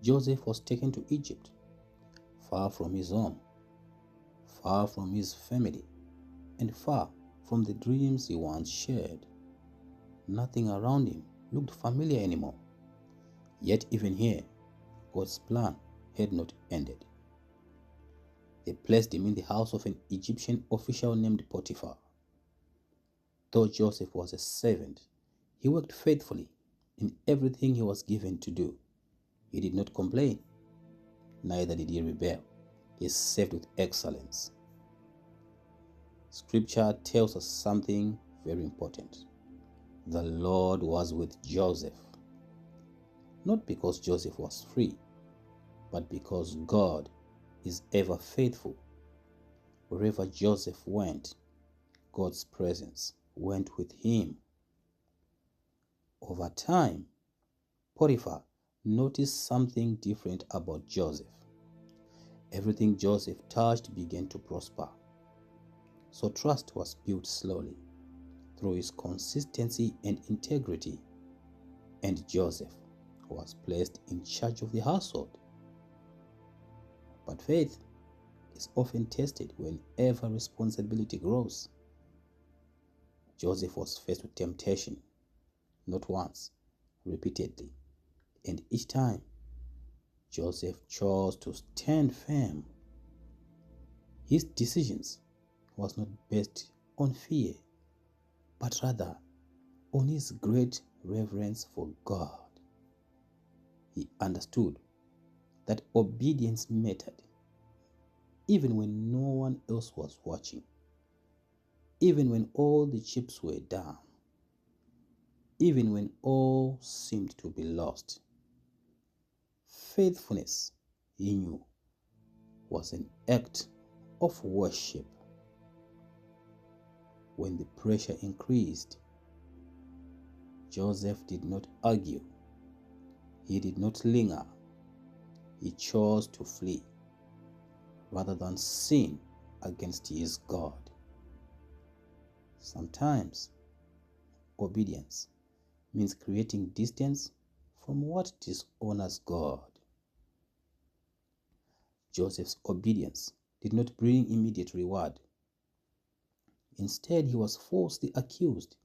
Joseph was taken to Egypt, far from his home, far from his family, and far from the dreams he once shared. Nothing around him looked familiar anymore. Yet even here, God's plan had not ended. They placed him in the house of an Egyptian official named Potiphar. Though Joseph was a servant, he worked faithfully in everything he was given to do. He did not complain, neither did he rebel. He served with excellence. Scripture tells us something very important. The Lord was with Joseph, not because Joseph was free, but because God is ever faithful. Wherever Joseph went, God's presence went with him. Over time, Potiphar noticed something different about Joseph. Everything Joseph touched began to prosper. So trust was built slowly through his consistency and integrity, and Joseph was placed in charge of the household. But faith is often tested whenever responsibility grows. Joseph was faced with temptation, not once, repeatedly, and each time Joseph chose to stand firm. His decisions was not based on fear, but rather on his great reverence for God. He understood that obedience mattered, even when no one else was watching, even when all the chips were down, even when all seemed to be lost. Faithfulness, he knew, was an act of worship. When the pressure increased, Joseph did not argue. He did not linger. He chose to flee rather than sin against his God. Sometimes obedience means creating distance from what dishonors God. Joseph's obedience did not bring immediate reward. Instead, he was falsely accused,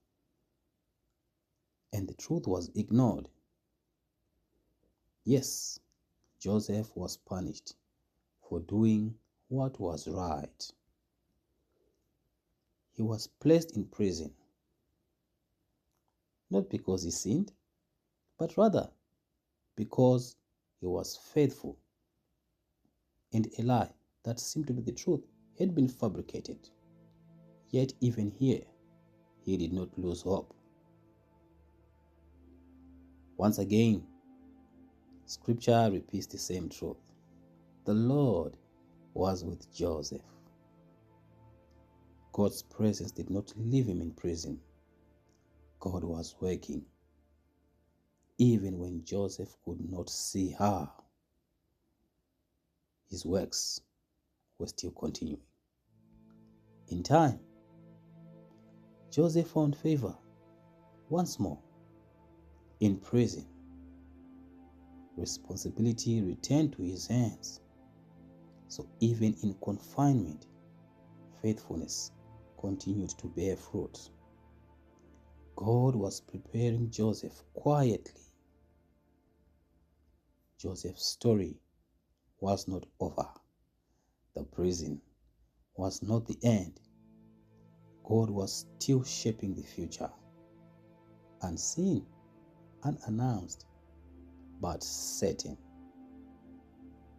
and the truth was ignored. Yes, Joseph was punished for doing what was right. He was placed in prison, not because he sinned, but rather because he was faithful, and a lie that seemed to be the truth had been fabricated. Yet even here, he did not lose hope. Once again, Scripture repeats the same truth. The Lord was with Joseph. God's presence did not leave him in prison. God was working, even when Joseph could not see how. His works were still continuing. In time, Joseph found favor once more. In prison, responsibility returned to his hands. So even in confinement, faithfulness continued to bear fruit. God was preparing Joseph quietly. Joseph's story was not over. The prison was not the end. God was still shaping the future. Unseen, unannounced, but certain.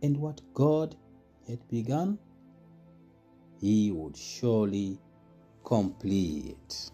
And what God had begun, He would surely complete.